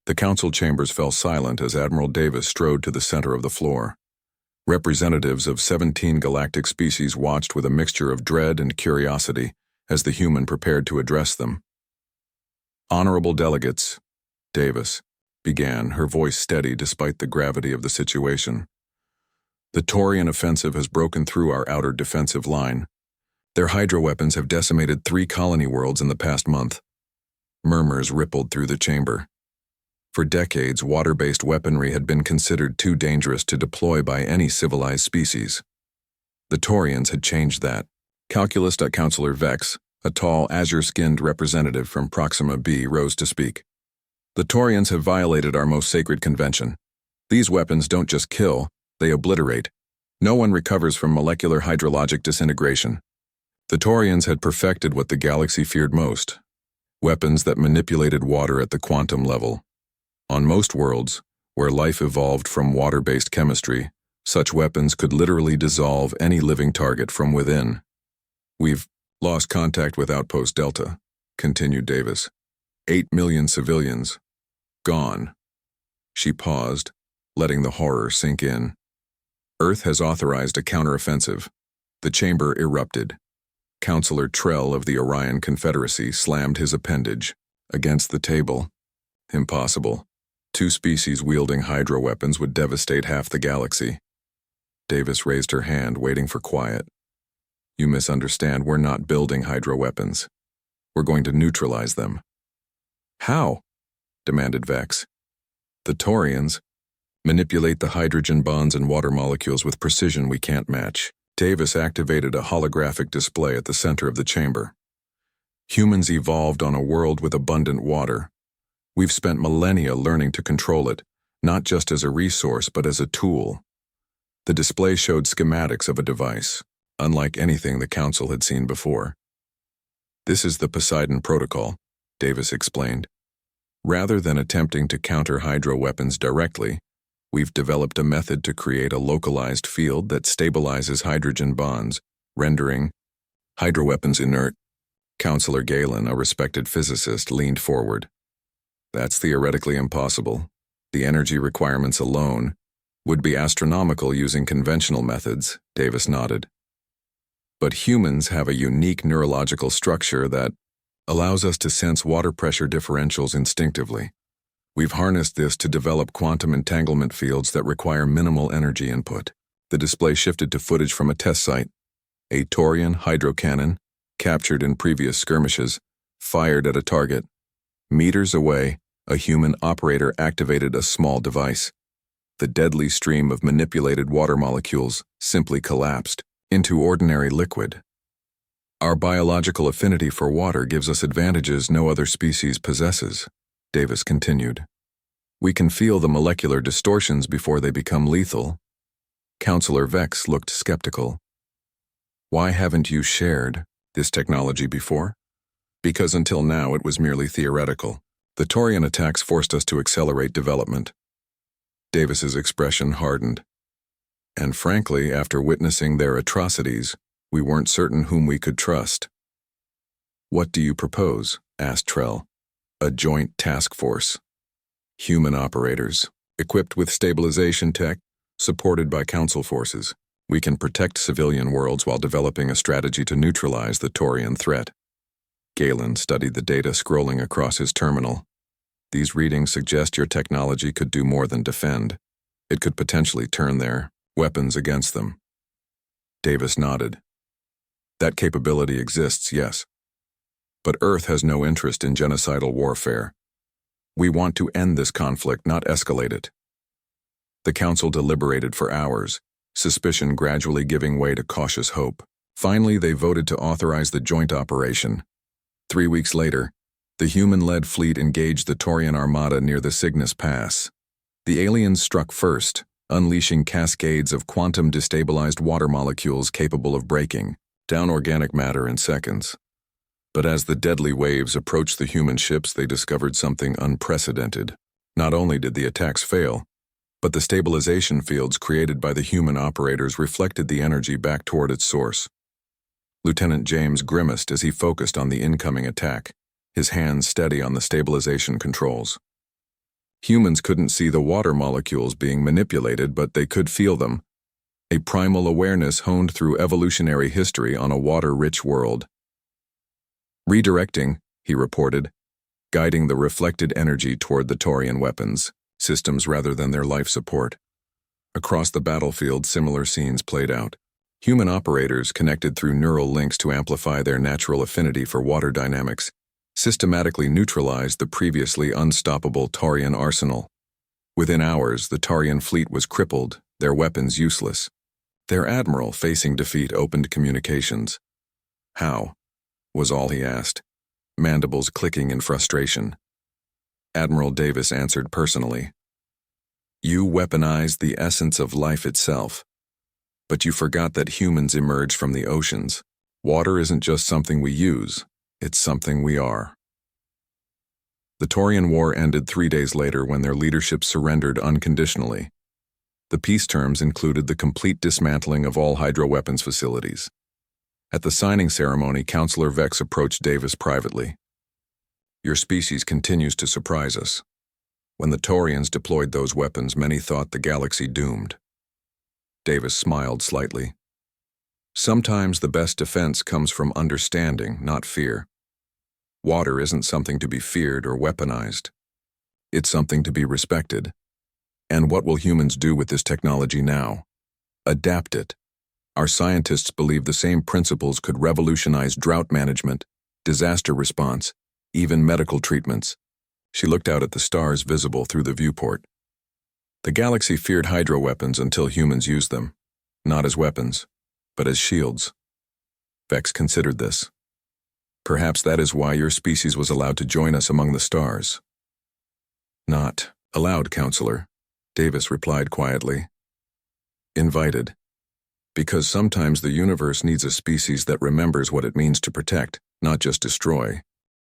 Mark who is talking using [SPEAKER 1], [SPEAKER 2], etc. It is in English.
[SPEAKER 1] The council chambers fell silent as Admiral Davis strode to the center of the floor. Representatives of 17 galactic species watched with a mixture of dread and curiosity as the human prepared to address them. "Honorable delegates," Davis began, her voice steady despite the gravity of the situation. "The Taurian offensive has broken through our outer defensive line. Their hydroweapons have decimated 3 colony worlds in the past month." Murmurs rippled through the chamber. For decades, water-based weaponry had been considered too dangerous to deploy by any civilized species. The Taurians had changed that. Calculus. Counselor Vex, a tall, azure-skinned representative from Proxima B, rose to speak. "The Taurians have violated our most sacred convention. These weapons don't just kill, they obliterate. No one recovers from molecular hydrologic disintegration. The Taurians had perfected what the galaxy feared most: weapons that manipulated water at the quantum level. On most worlds, where life evolved from water-based chemistry, such weapons could literally dissolve any living target from within. We've lost contact with Outpost Delta," continued Davis. 8 million civilians. Gone." She paused, letting the horror sink in. "Earth has authorized a counteroffensive." The chamber erupted. Counselor Trell of the Orion Confederacy slammed his appendage against the table. "Impossible. 2 species wielding hydroweapons would devastate half the galaxy." Davis raised her hand, waiting for quiet. "You misunderstand. We're not building hydroweapons. We're going to neutralize them." "How?" demanded Vex. "The Taurians manipulate the hydrogen bonds and water molecules with precision we can't match." Davis activated a holographic display at the center of the chamber. "Humans evolved on a world with abundant water. We've spent millennia learning to control it, not just as a resource but as a tool." The display showed schematics of a device, unlike anything the Council had seen before. "This is the Poseidon Protocol," Davis explained. "Rather than attempting to counter hydro-weapons directly, we've developed a method to create a localized field that stabilizes hydrogen bonds, rendering hydroweapons inert." Counselor Galen, a respected physicist, leaned forward. "That's theoretically impossible. The energy requirements alone would be astronomical using conventional methods," Davis nodded. "But humans have a unique neurological structure that allows us to sense water pressure differentials instinctively. We've harnessed this to develop quantum entanglement fields that require minimal energy input." The display shifted to footage from a test site. A Taurian hydrocannon, captured in previous skirmishes, fired at a target. Meters away, a human operator activated a small device. The deadly stream of manipulated water molecules simply collapsed into ordinary liquid. "Our biological affinity for water gives us advantages no other species possesses," Davis continued. "We can feel the molecular distortions before they become lethal." Counselor Vex looked skeptical. "Why haven't you shared this technology before?" "Because until now it was merely theoretical. The Taurian attacks forced us to accelerate development." Davis's expression hardened. "And frankly, after witnessing their atrocities, we weren't certain whom we could trust." "What do you propose?" asked Trell. "A joint task force. Human operators, equipped with stabilization tech, supported by Council forces. We can protect civilian worlds while developing a strategy to neutralize the Taurian threat." Galen studied the data scrolling across his terminal. "These readings suggest your technology could do more than defend. It could potentially turn their weapons against them." Davis nodded. "That capability exists, yes. But Earth has no interest in genocidal warfare. We want to end this conflict, not escalate it." The Council deliberated for hours, suspicion gradually giving way to cautious hope. Finally, they voted to authorize the joint operation. 3 weeks later, the human-led fleet engaged the Taurian armada near the Cygnus Pass. The aliens struck first, unleashing cascades of quantum-destabilized water molecules capable of breaking down organic matter in seconds. But as the deadly waves approached the human ships, they discovered something unprecedented. Not only did the attacks fail, but the stabilization fields created by the human operators reflected the energy back toward its source. Lieutenant James grimaced as he focused on the incoming attack, his hands steady on the stabilization controls. Humans couldn't see the water molecules being manipulated, but they could feel them. A primal awareness honed through evolutionary history on a water-rich world. Redirecting, he reported, guiding the reflected energy toward the Taurian weapons systems rather than their life support. Across the battlefield, similar scenes played out. Human operators connected through neural links to amplify their natural affinity for water dynamics, systematically neutralized the previously unstoppable Taurian arsenal. Within hours, the Taurian fleet was crippled, their weapons useless. Their admiral, facing defeat, opened communications. How? Was all he asked, mandibles clicking in frustration. Admiral Davis answered personally. You weaponized the essence of life itself. But you forgot that humans emerged from the oceans. Water isn't just something we use, it's something we are. The Taurian War ended 3 days later when their leadership surrendered unconditionally. The peace terms included the complete dismantling of all hydroweapons facilities. At the signing ceremony, Counselor Vex approached Davis privately. Your species continues to surprise us. When the Taurians deployed those weapons, many thought the galaxy doomed. Davis smiled slightly. Sometimes the best defense comes from understanding, not fear. Water isn't something to be feared or weaponized. It's something to be respected. And what will humans do with this technology now? Adapt it. Our scientists believe the same principles could revolutionize drought management, disaster response, even medical treatments. She looked out at the stars visible through the viewport. The galaxy feared hydroweapons until humans used them, not as weapons, but as shields. Vex considered this. Perhaps that is why your species was allowed to join us among the stars. Not allowed, Counselor, Davis replied quietly. Invited. Because sometimes the universe needs a species that remembers what it means to protect, not just destroy.